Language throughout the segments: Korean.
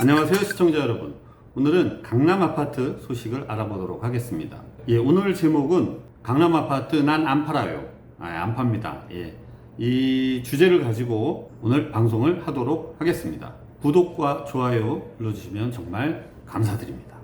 안녕하세요 시청자 여러분. 오늘은 강남 아파트 소식을 알아보도록 하겠습니다. 오늘 제목은 강남 아파트 난 안 팔아요. 안 팝니다. 이 주제를 가지고 오늘 방송을 하도록 하겠습니다. 구독과 좋아요 눌러주시면 정말 감사드립니다.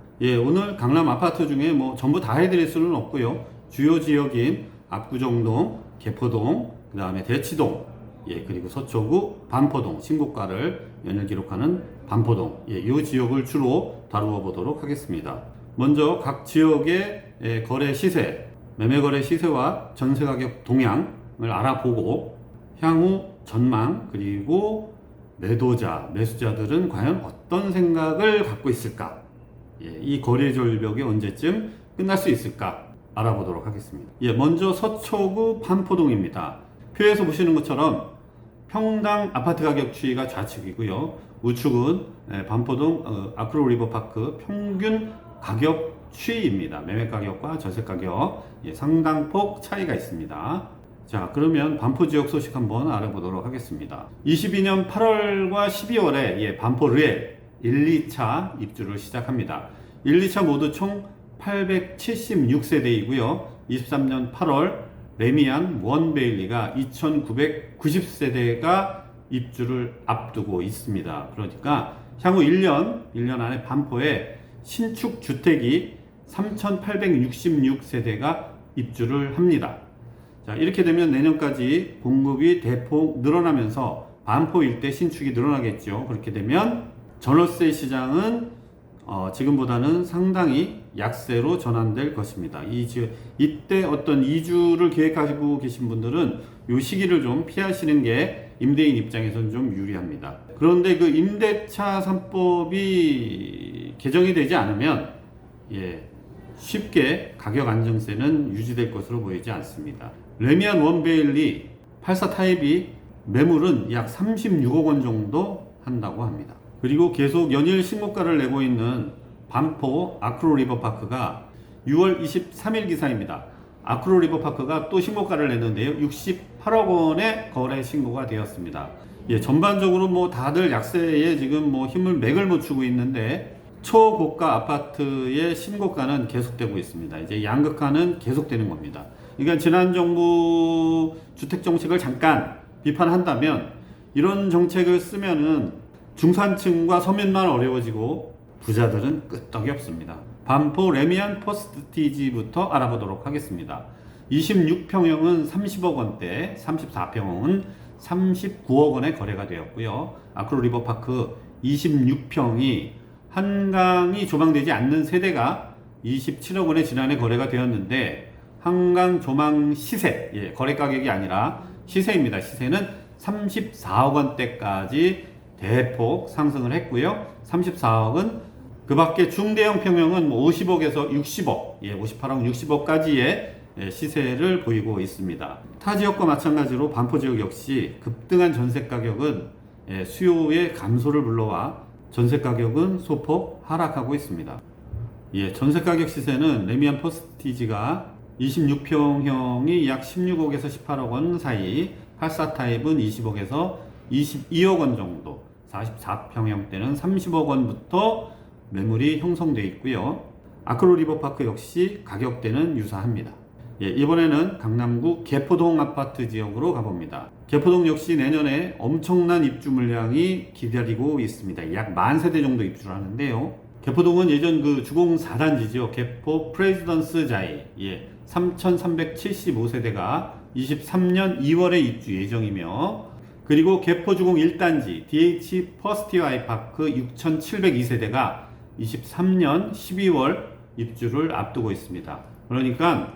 오늘 강남 아파트 중에 전부 다 해드릴 수는 없고요. 주요 지역인 압구정동, 개포동, 그 다음에 대치동, 그리고 서초구, 반포동, 신고가를 연일 기록하는 반포동, 이 지역을 주로 다루어 보도록 하겠습니다. 먼저 각 지역의 거래 시세, 매매 거래 시세와 전세 가격 동향을 알아보고 향후 전망, 그리고 매도자, 매수자들은 과연 어떤 생각을 갖고 있을까? 이 거래 절벽이 언제쯤 끝날 수 있을까? 알아보도록 하겠습니다. 먼저 서초구 반포동입니다. 표에서 보시는 것처럼 평당 아파트 가격 추이가 좌측이고요. 우측은 반포동 아크로 리버파크 평균 가격 추이입니다. 매매 가격과 전세 가격 상당폭 차이가 있습니다. 자, 그러면 반포 지역 소식 한번 알아보도록 하겠습니다. 22년 8월과 12월에 반포 르엘 1, 2차 입주를 시작합니다. 1, 2차 모두 총 876세대이고요. 23년 8월 레미안 원베일리가 2990세대가 입주를 앞두고 있습니다. 그러니까 향후 1년 안에 반포에 신축 주택이 3866세대가 입주를 합니다. 자, 이렇게 되면 내년까지 공급이 대폭 늘어나면서 반포 일대 신축이 늘어나겠죠. 그렇게 되면 전월세 시장은 지금보다는 상당히 약세로 전환될 것입니다. 이때 어떤 이주를 계획하시고 계신 분들은 이 시기를 좀 피하시는 게 임대인 입장에서는 좀 유리합니다. 그런데 그 임대차 3법이 개정이 되지 않으면 쉽게 가격 안정세는 유지될 것으로 보이지 않습니다. 레미안 원베일리 84 타입이 매물은 약 36억 원 정도 한다고 합니다. 그리고 계속 연일 신고가를 내고 있는 반포 아크로 리버파크가 6월 23일 기사입니다. 아크로 리버파크가 또 신고가를 냈는데요. 68억 원의 거래 신고가 되었습니다. 전반적으로 다들 약세에 지금 힘을 맥을 못 추고 있는데 초고가 아파트의 신고가는 계속되고 있습니다. 이제 양극화는 계속되는 겁니다. 그러니까 지난 정부 주택 정책을 잠깐 비판한다면 이런 정책을 쓰면은 중산층과 서민만 어려워지고 부자들은 끄떡이 없습니다. 반포 레미안 퍼스티지부터 알아보도록 하겠습니다. 26평형은 30억 원대, 34평형은 39억 원에 거래가 되었고요. 아크로 리버파크 26평이 한강이 조망되지 않는 세대가 27억 원에 지난해 거래가 되었는데 한강 조망 시세, 거래 가격이 아니라 시세입니다. 시세는 34억 원대까지 대폭 상승을 했고요. 34억은 그 밖에 중대형 평형은 50억에서 60억, 58억, 60억까지의 시세를 보이고 있습니다. 타 지역과 마찬가지로 반포 지역 역시 급등한 전세 가격은 수요의 감소를 불러와 전세 가격은 소폭 하락하고 있습니다. 전세 가격 시세는 레미안 퍼스티지가 26평형이 약 16억에서 18억 원 사이, 84 타입은 20억에서 22억 원 정도, 44평형대는 30억 원부터 매물이 형성되어 있고요. 아크로 리버파크 역시 가격대는 유사합니다. 이번에는 강남구 개포동 아파트 지역으로 가봅니다. 개포동 역시 내년에 엄청난 입주 물량이 기다리고 있습니다. 약 10,000세대 정도 입주를 하는데요. 개포동은 예전 그 주공 4단지죠. 개포 프레지던스 자이 3,375세대가 23년 2월에 입주 예정이며, 그리고 개포주공 1단지 DH 퍼스티 아이파크 6,702세대가 23년 12월 입주를 앞두고 있습니다. 그러니까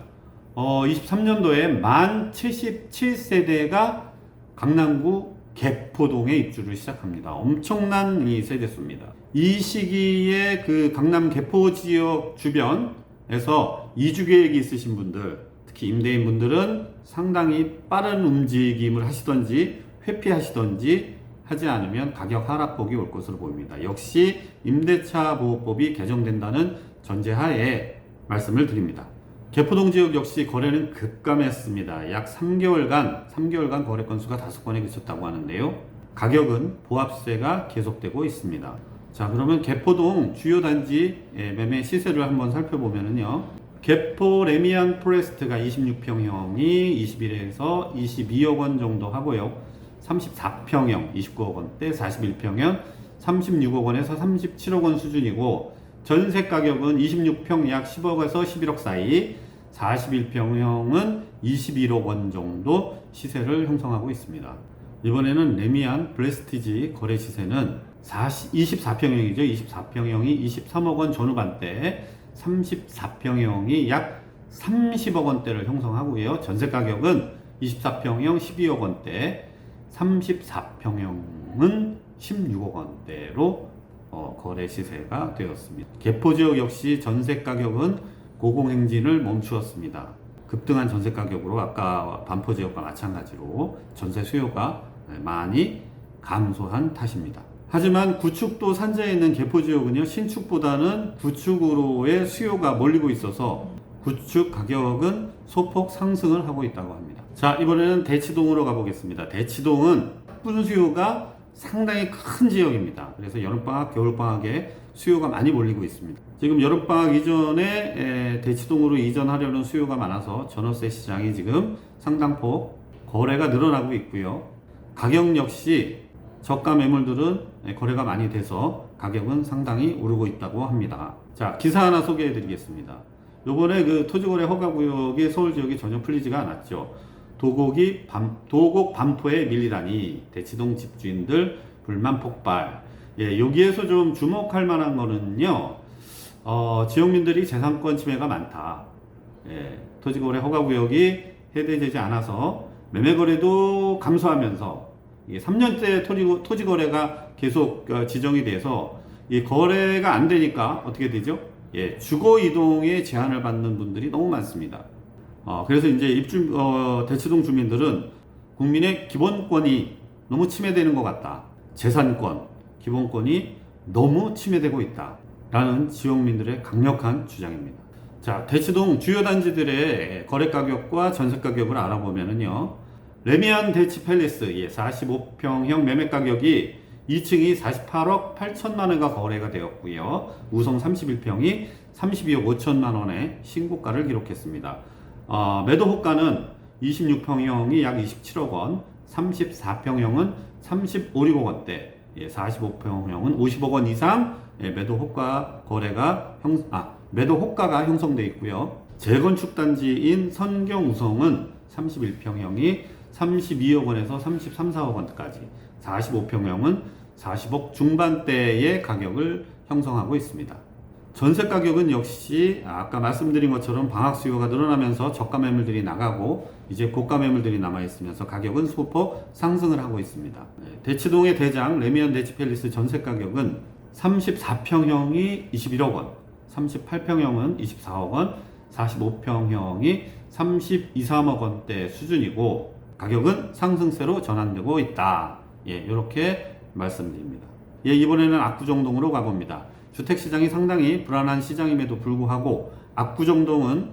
23년도에 1077세대가 강남구 개포동에 입주를 시작합니다. 엄청난 이 세대수입니다. 이 시기에 그 강남 개포 지역 주변에서 이주 계획이 있으신 분들, 특히 임대인 분들은 상당히 빠른 움직임을 하시던지 회피하시던지 하지 않으면 가격 하락폭이 올 것으로 보입니다. 역시 임대차 보호법이 개정된다는 전제하에 말씀을 드립니다. 개포동 지역 역시 거래는 급감했습니다. 약 3개월간 거래 건수가 5건에 그쳤다고 하는데요. 가격은 보합세가 계속되고 있습니다. 자, 그러면 개포동 주요 단지 매매 시세를 한번 살펴보면은요. 개포 레미안 포레스트가 26평형이 21에서 22억 원 정도 하고요. 34평형 29억 원대, 41평형 36억 원에서 37억 원 수준이고, 전세 가격은 26평 약 10억에서 11억 사이, 41평형은 21억 원 정도 시세를 형성하고 있습니다. 이번에는 레미안 브레스티지 거래 시세는 24평형이죠. 24평형이 23억 원 전후반대, 34평형이 약 30억 원대를 형성하고요. 전세 가격은 24평형 12억 원대, 34평형은 16억 원대로 거래 시세가 되었습니다. 개포 지역 역시 전세 가격은 고공행진을 멈추었습니다. 급등한 전세 가격으로 아까 반포 지역과 마찬가지로 전세 수요가 많이 감소한 탓입니다. 하지만 구축도 산재에 있는 개포 지역은요, 신축보다는 구축으로의 수요가 몰리고 있어서 구축 가격은 소폭 상승을 하고 있다고 합니다. 자, 이번에는 대치동으로 가보겠습니다. 대치동은 학군 수요가 상당히 큰 지역입니다. 그래서 여름방학, 겨울방학에 수요가 많이 몰리고 있습니다. 지금 여름방학 이전에 대치동으로 이전하려는 수요가 많아서 전월세 시장이 지금 상당폭 거래가 늘어나고 있고요. 가격 역시 저가 매물들은 거래가 많이 돼서 가격은 상당히 오르고 있다고 합니다. 자, 기사 하나 소개해 드리겠습니다. 요번에 그 토지거래 허가구역이 서울 지역이 전혀 풀리지가 않았죠. 도곡 반포에 밀리다니 대치동 집주인들 불만 폭발. 예, 여기에서 좀 주목할 만한 거는요, 지역민들이 재산권 침해가 많다. 예, 토지거래 허가구역이 해제되지 않아서 매매거래도 감소하면서 3년째 토지거래가 계속 지정이 돼서 이 거래가 안 되니까 어떻게 되죠? 예, 주거 이동에 제한을 받는 분들이 너무 많습니다. 그래서 이제 대치동 주민들은 국민의 기본권이 너무 침해되는 것 같다. 재산권, 기본권이 너무 침해되고 있다. 라는 지역민들의 강력한 주장입니다. 자, 대치동 주요 단지들의 거래 가격과 전세 가격을 알아보면은요. 레미안 대치 팰리스 45평형 매매 가격이 2층이 48억 8천만 원가 거래가 되었고요. 우성 31평이 32억 5천만 원의 신고가를 기록했습니다. 매도 호가는 26평형이 약 27억 원, 34평형은 35억 원대, 45평형은 50억 원 이상 매도 호가가 형성되어 있고요. 재건축 단지인 선경 우성은 31평형이 32억 원에서 33, 4억 원까지, 45평형은 40억 중반대의 가격을 형성하고 있습니다. 전세 가격은 역시 아까 말씀드린 것처럼 방학 수요가 늘어나면서 저가 매물들이 나가고 이제 고가 매물들이 남아있으면서 가격은 소폭 상승을 하고 있습니다. 대치동의 대장 레미안 대치 팰리스 전세 가격은 34평형이 21억 원, 38평형은 24억 원, 45평형이 32, 3억 원대 수준이고 가격은 상승세로 전환되고 있다. 이렇게 말씀드립니다. 이번에는 압구정동으로 가봅니다. 주택시장이 상당히 불안한 시장임에도 불구하고 압구정동은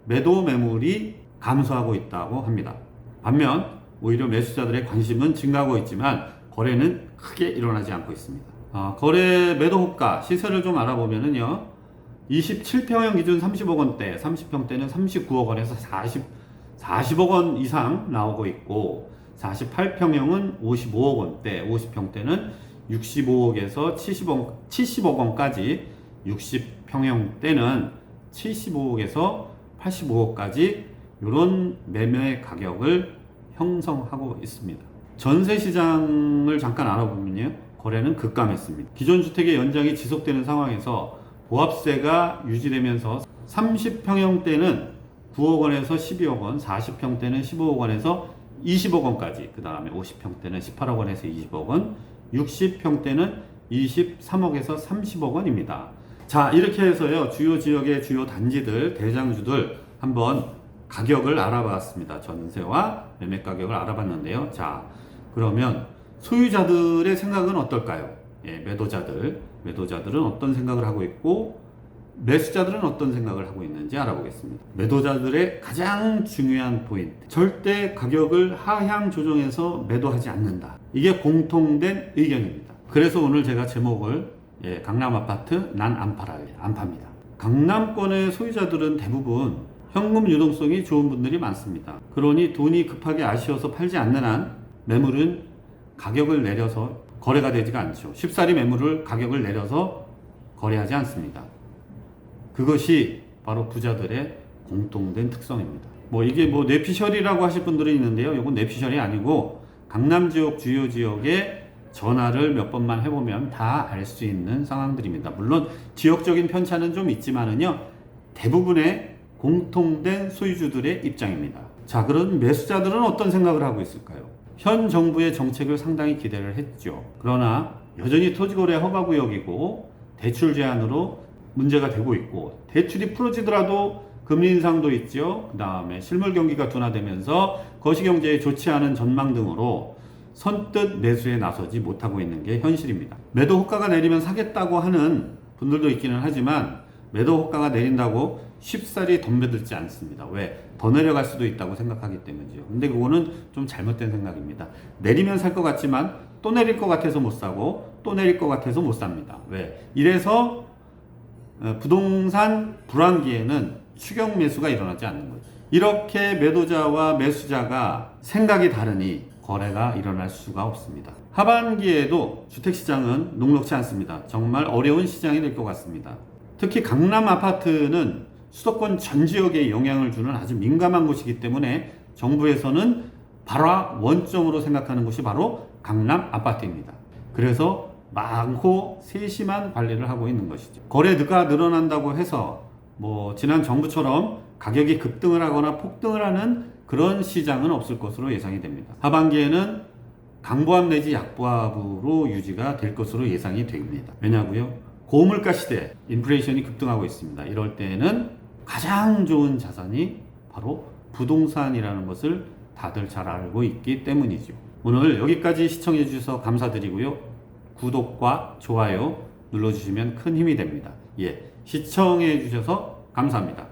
매도 매물이 감소하고 있다고 합니다. 반면 오히려 매수자들의 관심은 증가하고 있지만 거래는 크게 일어나지 않고 있습니다. 거래 매도 호가 시세를 좀 알아보면은요, 27평형 기준 30억 원대, 30평대는 39억 원에서 40억 원 이상 나오고 있고, 48평형은 55억 원대, 50평대는 65억에서 70억 원까지, 60평형대는 75억에서 85억까지 이런 매매 가격을 형성하고 있습니다. 전세 시장을 잠깐 알아보면요, 거래는 급감했습니다. 기존 주택의 연장이 지속되는 상황에서 보합세가 유지되면서 30평형대는 9억 원에서 12억 원, 40평대는 15억 원에서 20억 원까지, 그 다음에 50평대는 18억 원에서 20억 원, 60평대는 23억에서 30억 원입니다. 자, 이렇게 해서요, 주요 지역의 주요 단지들, 대장주들 한번 가격을 알아봤습니다. 전세와 매매 가격을 알아봤는데요. 자, 그러면 소유자들의 생각은 어떨까요? 매도자들은 어떤 생각을 하고 있고 매수자들은 어떤 생각을 하고 있는지 알아보겠습니다. 매도자들의 가장 중요한 포인트, 절대 가격을 하향 조정해서 매도하지 않는다. 이게 공통된 의견입니다. 그래서 오늘 제가 제목을 예, 강남 아파트 난 안 팔아요. 안 팝니다. 강남권의 소유자들은 대부분 현금 유동성이 좋은 분들이 많습니다. 그러니 돈이 급하게 아쉬워서 팔지 않는 한 매물은 가격을 내려서 거래가 되지가 않죠. 쉽사리 매물을 가격을 내려서 거래하지 않습니다. 그것이 바로 부자들의 공통된 특성입니다. 이게 뇌피셜이라고 하실 분들이 있는데요. 이건 뇌피셜이 아니고 강남 지역 주요 지역에 전화를 몇 번만 해보면 다 알 수 있는 상황들입니다. 물론 지역적인 편차는 좀 있지만은요, 대부분의 공통된 소유주들의 입장입니다. 자, 그럼 매수자들은 어떤 생각을 하고 있을까요? 현 정부의 정책을 상당히 기대를 했죠. 그러나 여전히 토지거래 허가구역이고 대출 제한으로 문제가 되고 있고, 대출이 풀어지더라도 금리 인상도 있죠. 그 다음에 실물 경기가 둔화되면서 거시경제에 좋지 않은 전망 등으로 선뜻 매수에 나서지 못하고 있는 게 현실입니다. 매도 호가가 내리면 사겠다고 하는 분들도 있기는 하지만 매도 호가가 내린다고 쉽사리 덤벼들지 않습니다. 왜? 더 내려갈 수도 있다고 생각하기 때문이죠. 근데 그거는 좀 잘못된 생각입니다. 내리면 살 것 같지만 또 내릴 것 같아서 못 사고 또 내릴 것 같아서 못 삽니다. 왜? 이래서 부동산 불황기에는 추격 매수가 일어나지 않는 거죠. 이렇게 매도자와 매수자가 생각이 다르니 거래가 일어날 수가 없습니다. 하반기에도 주택시장은 녹록지 않습니다. 정말 어려운 시장이 될 것 같습니다. 특히 강남 아파트는 수도권 전 지역에 영향을 주는 아주 민감한 곳이기 때문에 정부에서는 발화 원점으로 생각하는 곳이 바로 강남 아파트입니다. 그래서 많고 세심한 관리를 하고 있는 것이죠. 거래가 늘어난다고 해서 지난 정부처럼 가격이 급등을 하거나 폭등을 하는 그런 시장은 없을 것으로 예상이 됩니다. 하반기에는 강보합 내지 약보합으로 유지가 될 것으로 예상이 됩니다. 왜냐고요? 고물가 시대, 인플레이션이 급등하고 있습니다. 이럴 때에는 가장 좋은 자산이 바로 부동산이라는 것을 다들 잘 알고 있기 때문이죠. 오늘 여기까지 시청해 주셔서 감사드리고요. 구독과 좋아요 눌러주시면 큰 힘이 됩니다. 시청해 주셔서 감사합니다.